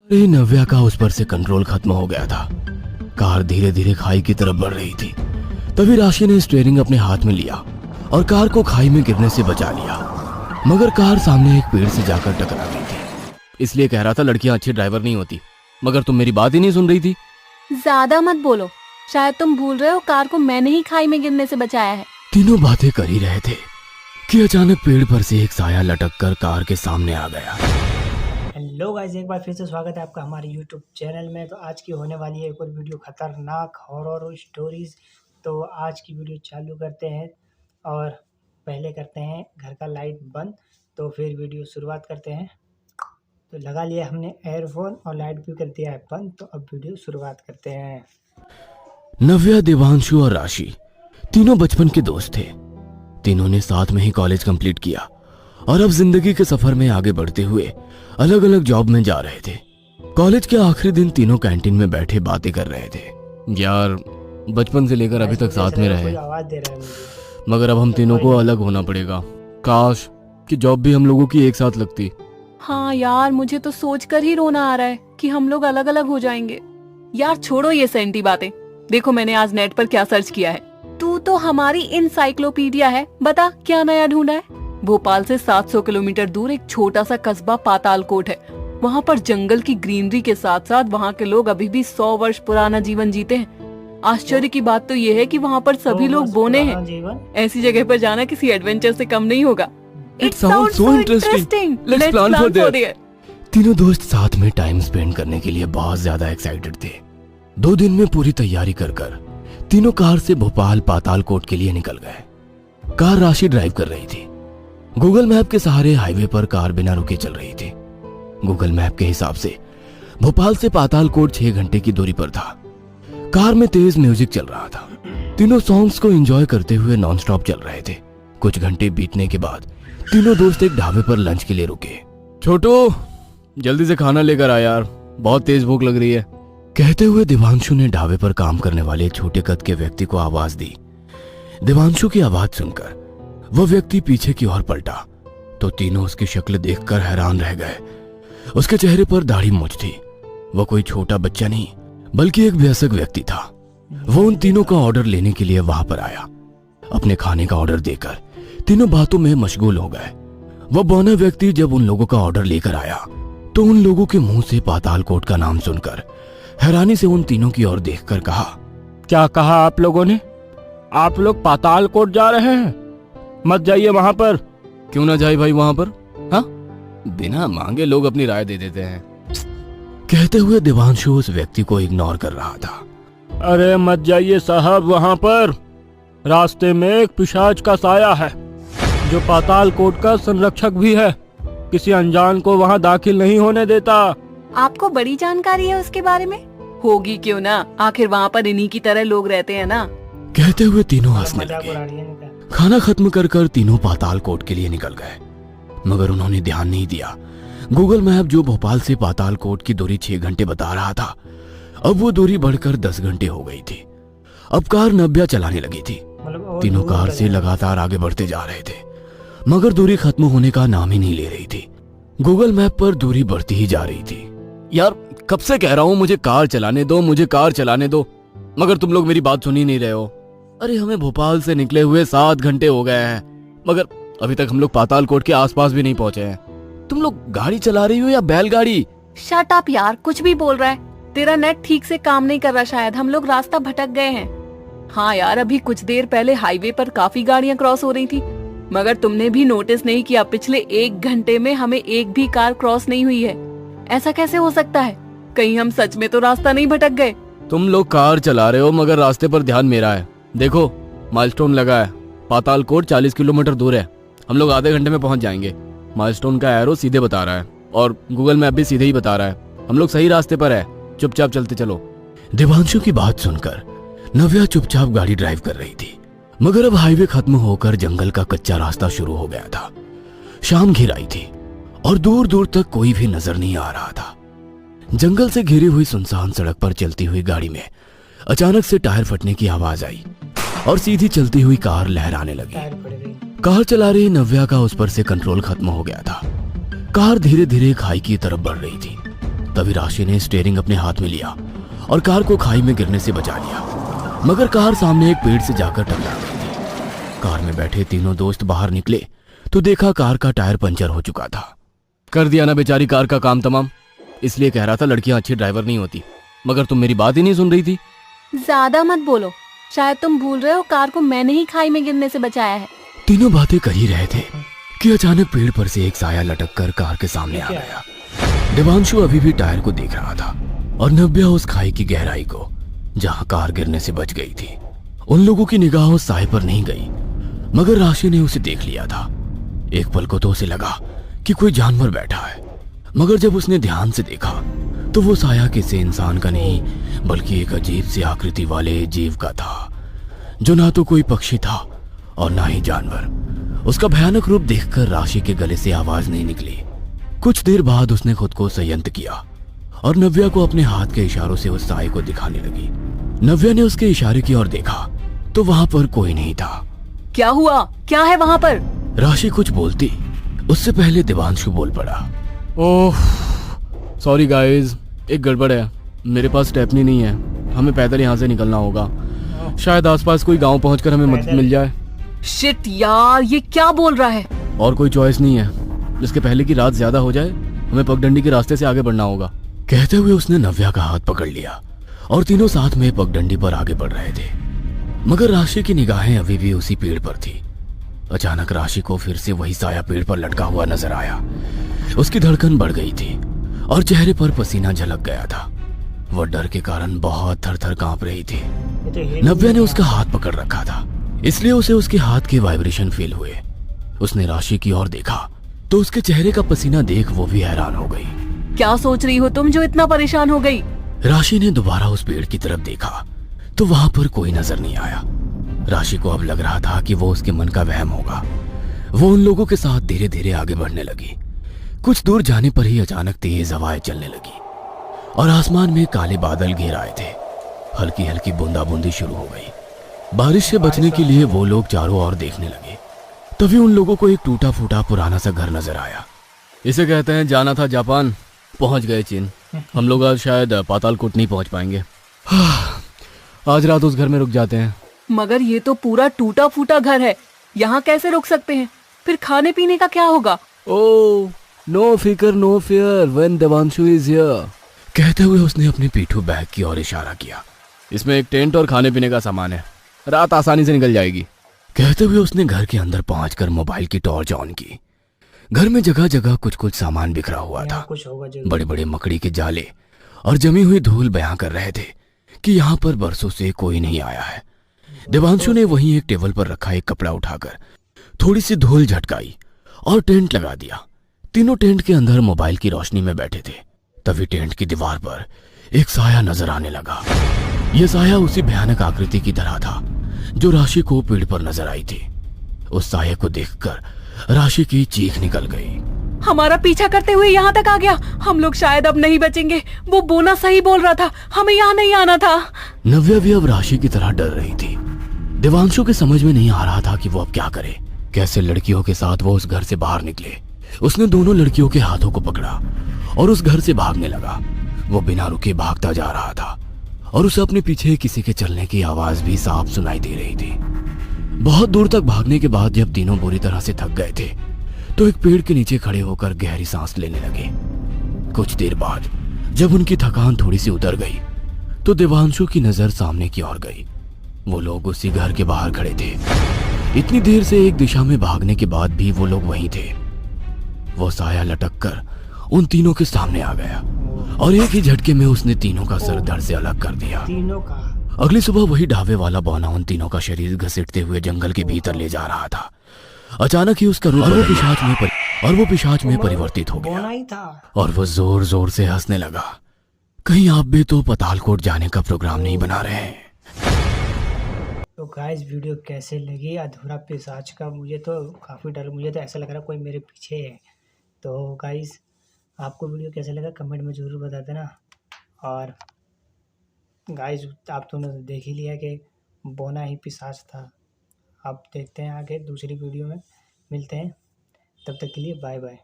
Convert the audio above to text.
अरे नव्या का उस पर से कंट्रोल खत्म हो गया था। कार धीरे धीरे खाई की तरफ बढ़ रही थी। तभी राशि ने स्टीयरिंग अपने हाथ में लिया और कार को खाई में गिरने से बचा लिया, मगर कार सामने एक पेड़ से जाकर टकरा गई थी। इसलिए कह रहा था लड़कियां अच्छी ड्राइवर नहीं होती, मगर तुम मेरी बात ही नहीं सुन रही थी। ज्यादा मत बोलो, शायद तुम भूल रहे हो कार को मैंने ही खाई में गिरने से बचाया है। तीनों बातें कर ही रहे थे कि अचानक पेड़ पर से एक साया लटक कर कार के सामने आ गया। हेलो गाइस, एक बार फिर से स्वागत है आपका हमारे यूट्यूब चैनल में। तो आज की होने वाली है एक और वीडियो खतरनाक हॉरर स्टोरीज। तो आज की वीडियो चालू करते हैं और पहले करते हैं घर का लाइट बंद, तो फिर वीडियो शुरुआत करते हैं। तो लगा लिया हमने एयरफोन और लाइट भी कर दिया है बंद, तो अब वीडियो शुरुआत करते हैं। नव्या, देवांशु और राशि तीनों बचपन के दोस्त थे। तीनों ने साथ में ही कॉलेज कंप्लीट किया और अब जिंदगी के सफर में आगे बढ़ते हुए अलग अलग जॉब में जा रहे थे। कॉलेज के आखिरी दिन तीनों कैंटीन में बैठे बातें कर रहे थे। यार, बचपन से लेकर अभी तक साथ में रहे, आवाज दे रहा है मुझे। मगर अब हम तीनों को अलग होना पड़ेगा। काश कि जॉब भी हम लोगों की एक साथ लगती। हाँ यार, मुझे तो सोचकर ही रोना आ रहा है कि हम लोग अलग अलग हो जाएंगे। यार छोड़ो ये सेंटी बातें। देखो मैंने आज नेट पर क्या सर्च किया है। तू तो हमारी इनसाइक्लोपीडिया है। बता क्या नया ढूंढा है। भोपाल से 700 किलोमीटर दूर एक छोटा सा कस्बा पातालकोट है। वहाँ पर जंगल की ग्रीनरी के साथ साथ वहाँ के लोग अभी भी 100 वर्ष पुराना जीवन जीते हैं। आश्चर्य की बात तो ये है कि वहाँ पर सभी लोग बोने हैं। ऐसी जगह पर जाना किसी एडवेंचर से कम नहीं होगा। It sounds so interesting. Let's plan for that. तीनों दोस्त साथ में टाइम स्पेंड करने के लिए बहुत ज्यादा एक्साइटेड थे। 2 दिन में पूरी तैयारी कर तीनों कार से भोपाल पातालकोट के लिए निकल गए। कार राशि ड्राइव कर रही थी। गूगल मैप के सहारे हाईवे पर कार बिना रुके चल रही थी। गूगल मैप के हिसाब से भोपाल से पातालकोट 6 घंटे की दूरी पर था। कार में तेज म्यूजिक चल रहा था। तीनों सॉन्ग्स को एंजॉय करते हुए नॉन स्टॉप चल रहे थे। कुछ घंटे बीतने के बाद तीनों दोस्त एक ढाबे पर लंच के लिए रुके। छोटू, जल्दी से खाना लेकर आ यार, बहुत तेज भूख लग रही है, कहते हुए देवांशु ने ढाबे पर काम करने वाले छोटे कद के व्यक्ति को आवाज दी। देवांशु की आवाज सुनकर वह व्यक्ति पीछे की ओर पलटा तो तीनों उसकी शक्ल देखकर हैरान रह गए। उसके चेहरे पर दाढ़ी मूंछ थी। वह कोई छोटा बच्चा नहीं बल्कि एक वयस्क व्यक्ति था। वह उन तीनों का ऑर्डर लेने के लिए वहां पर आया। अपने खाने का ऑर्डर देकर तीनों बातों में मशगूल हो गए। वह बौना व्यक्ति जब उन लोगों का ऑर्डर लेकर आया तो उन लोगों के मुंह से पातालकोट का नाम सुनकर हैरानी से उन तीनों की ओर देखकर कहा, क्या कहा आप लोगों ने? आप लोग पातालकोट जा रहे हैं? मत जाइए वहां पर। क्यों ना जाए भाई वहां पर? हाँ, बिना मांगे लोग अपनी राय दे देते हैं, कहते हुए देवांशु उस व्यक्ति को इग्नोर कर रहा था। अरे मत जाइए साहब वहां पर। रास्ते में एक पिशाच का साया है जो पातालकोट का संरक्षक भी है। किसी अनजान को वहां दाखिल नहीं होने देता। आपको बड़ी जानकारी है उसके बारे में? होगी क्यों ना, आखिर वहाँ पर इन्हीं की तरह लोग रहते हैं ना, कहते हुए तीनों हंसने लगे। खाना खत्म कर तीनों पातालकोट के लिए निकल गए, मगर उन्होंने ध्यान नहीं दिया। गूगल मैप जो भोपाल से पातालकोट की दूरी 6 घंटे बता रहा था, अब वो दूरी बढ़कर 10 घंटे हो गई थी। अब कार नव्या चलाने लगी थी। तीनों कार से लगातार आगे बढ़ते जा रहे थे, मगर दूरी खत्म होने का नाम ही नहीं ले रही थी। गूगल मैप पर दूरी बढ़ती ही जा रही थी। यार, कब से कह रहा हूँ मुझे कार चलाने दो, मुझे कार चलाने दो, मगर तुम लोग मेरी बात सुन ही नहीं रहे हो। अरे हमें भोपाल से निकले हुए 7 घंटे हो गए हैं, मगर अभी तक हम लोग पातालकोट के आसपास भी नहीं पहुंचे हैं। तुम लोग गाड़ी चला रही हो या बैलगाड़ी? शट अप यार, कुछ भी बोल रहा है। तेरा नेट ठीक से काम नहीं कर रहा शायद। हम लोग रास्ता भटक गए हैं। हाँ यार, अभी कुछ देर पहले हाईवे पर काफी गाड़ियाँ क्रॉस हो रही थी, मगर तुमने भी नोटिस नहीं किया पिछले 1 घंटे में हमें एक भी कार क्रॉस नहीं हुई है। ऐसा कैसे हो सकता है? कहीं हम सच में तो रास्ता नहीं भटक गए? तुम लोग कार चला रहे हो मगर रास्ते पर ध्यान मेरा है। देखो माइलस्टोन लगा है, पातालकोट 40 किलोमीटर दूर है। हम लोग आधे घंटे में पहुंच जाएंगे। माइलस्टोन का एरो सीधे बता रहा है और गूगल मैप भी सीधे ही बता रहा है। हम लोग सही रास्ते पर है, चुपचाप चलते चलो। देवांशु की बात सुनकर नव्या चुपचाप गाड़ी ड्राइव कर रही थी, मगर अब हाईवे खत्म होकर जंगल का कच्चा रास्ता शुरू हो गया था। शाम घिर आई थी और दूर दूर तक कोई भी नजर नहीं आ रहा था। जंगल से घिरी हुई सुनसान सड़क पर चलती हुई गाड़ी में अचानक से टायर फटने की आवाज आई और सीधी चलती हुई कार लहराने लगी। कार चला रही नव्या का उस पर से कंट्रोल खत्म हो गया था। कार धीरे धीरे खाई की तरफ बढ़ रही थी। तभी राशि ने स्टीयरिंग अपने हाथ में लिया और कार को खाई में गिरने से बचा लिया, मगर कार सामने एक पेड़ से जाकर टकरा गई थी। कार में बैठे तीनों दोस्त बाहर निकले तो देखा कार का टायर पंचर हो चुका था। कर दिया ना बेचारी कार का काम तमाम। इसलिए कह रहा था लड़कियां अच्छी ड्राइवर नहीं होती, मगर तुम मेरी बात ही नहीं सुन रही थी। ज्यादा मत बोलो, शायद तुम भूल रहे हो कार को मैंने ही खाई में गिरने से बचाया है। तीनों बातें कर ही रहे थे कि अचानक पेड़ पर से एक साया लटक कर कार के सामने आ गया। देवांशु अभी भी टायर को देख रहा था और नव्या उस खाई की गहराई को जहां कार गिरने से बच गई थी। उन लोगों की निगाह उस साए पर नहीं गई, मगर राशि ने उसे देख लिया था। एक पल को तो उसे लगा कि कोई जानवर बैठा है, मगर जब उसने ध्यान से देखा तो वो साया किसी इंसान का नहीं बल्कि एक अजीब सी आकृति वाले जीव का था, जो ना तो कोई पक्षी था और ना ही जानवर। उसका भयानक रूप देखकर राशि के गले से आवाज नहीं निकली। कुछ देर बाद उसने खुद को संयंत्र किया और नव्या को अपने हाथ के इशारों से उस साए को दिखाने लगी। नव्या ने उसके इशारे की ओर देखा तो वहां पर कोई नहीं था। क्या हुआ, क्या है वहां पर? राशि कुछ बोलती उससे पहले देवांशु बोल पड़ा। ओह सॉरी गाइस, एक गड़बड़ है। मेरे पास स्टेपनी नहीं है, हमें पैदल यहाँ से निकलना होगा। शायद आसपास कोई गांव पहुंचकर हमें मदद मिल जाए। शिट यार, ये क्या बोल रहा है? और कोई चॉइस नहीं है, जिसके पहले की रात ज्यादा हो जाए हमें पगडंडी के रास्ते से आगे बढ़ना होगा। कहते हुए उसने नव्या का हाथ पकड़ लिया और तीनों साथ में पगडंडी पर आगे बढ़ रहे थे, मगर राशि की निगाहें अभी भी उसी पेड़ पर थी। अचानक राशि को फिर से वही साया पेड़ पर लटका हुआ नजर आया। उसकी धड़कन बढ़ गई थी और चेहरे पर पसीना झलक गया था। वह डर के कारण बहुत थर-थर कांप रही थी। नव्या ने उसका हाथ पकड़ रखा था, इसलिए उसे उसके हाथ के वाइब्रेशन फील हुए। उसने राशि की ओर देखा तो उसके चेहरे का पसीना देख वो भी हैरान हो गई। क्या सोच रही हो तुम जो इतना परेशान हो गई? राशि ने दोबारा उस पेड़ की तरफ देखा तो वहां पर कोई नजर नहीं आया। राशि को अब लग रहा था कि वो उसके मन का वहम होगा। वो उन लोगों के साथ धीरे धीरे आगे बढ़ने लगी। कुछ दूर जाने पर ही अचानक तेज हवाएं चलने लगी और आसमान में काले बादल घेर आए थे। हल्की हल्की बूंदाबूंदी शुरू हो गई। बारिश से बचने के लिए वो लोग चारों ओर देखने लगे। तभी उन लोगों को एक टूटा फूटा पुराना सा घर नजर आया। इसे कहते हैं जाना था जापान, पहुंच गए चीन। हम लोग आज शायद पातालकोट नहीं पहुंच पाएंगे। आज रात उस घर में रुक जाते हैं। मगर ये तो पूरा टूटा फूटा घर है, यहाँ कैसे रुक सकते हैं? फिर खाने पीने का क्या होगा? ओह नो फिकर no fear when Devanshu is here. कहते हुए उसने अपने पीठू बैग की ओर इशारा किया। इसमें एक टेंट और खाने पीने का सामान है, रात आसानी से निकल जाएगी। कहते हुए उसने घर के अंदर पहुंचकर मोबाइल की टॉर्च ऑन की। घर में जगह जगह कुछ कुछ सामान बिखरा हुआ था। बड़े बड़े मकड़ी के जाले और जमी हुई धूल बयां कर रहे थे कि यहाँ पर बरसों से कोई नहीं आया है। देवांशु ने वहीं एक टेबल पर रखा एक कपड़ा उठाकर थोड़ी सी धूल झटकाई और टेंट लगा दिया। तीनों टेंट के अंदर मोबाइल की रोशनी में बैठे थे। तभी टेंट की दीवार पर एक साया नजर आने लगा। यह साया उसी भयानक आकृति की तरह था जो राशि को पेड़ पर नजर आई थी। उस साये को देखकर राशि की चीख निकल गई। हमारा पीछा करते हुए यहाँ तक आ गया। हम लोग शायद अब नहीं बचेंगे। वो बोना सही बोल रहा था, हमें यहाँ नहीं आना था। नव्या भी अब राशि की तरह डर रही थी। देवांशु के समझ में नहीं आ रहा था कि वो अब क्या करे। कैसे लड़कियों के साथ वो उस घर से बाहर निकले। उसने दोनों लड़कियों के हाथों को पकड़ा और उस घर से भागने लगा। वो बिना रुके भागता जा रहा था और उसे अपने पीछे किसी के चलने की आवाज भी साफ सुनाई दे रही थी। बहुत दूर तक भागने के बाद जब तीनों बुरी तरह से थक गए थे तो एक पेड़ के नीचे खड़े होकर गहरी सांस लेने लगे। कुछ देर बाद जब उनकी थकान थोड़ी सी उतर गई तो देवांशु की नजर सामने की ओर गई। वो लोग उसी घर के बाहर खड़े थे। इतनी देर से एक दिशा में भागने के बाद भी वो लोग वहीं थे। वो साया लटक कर उन तीनों के सामने आ गया और एक ही झटके में उसने तीनों का सर धड़ से अलग कर दिया। तीनों का। अगली सुबह वही ढाबे वाला बौना उन तीनों का शरीर घसीटते हुए जंगल के भीतर ले जा रहा था। अचानक ही उसका रूप वो पिशाच में परिवर्तित हो गया ही था और वो जोर जोर से हंसने लगा। कहीं आप भी तो पातालकोट जाने का प्रोग्राम नहीं बना रहे हैं? तो गाइस वीडियो कैसे लगी अधूरा पिशाच का? मुझे तो काफ़ी डर, मुझे तो ऐसा लग रहा कोई मेरे पीछे है। तो गाइस आपको वीडियो कैसे लगा कमेंट में ज़रूर बता देना। और गाइस आप दोनों ने देख ही लिया कि बोना ही पिशाच था। अब देखते हैं आगे दूसरी वीडियो में मिलते हैं, तब तक के लिए बाय बाय।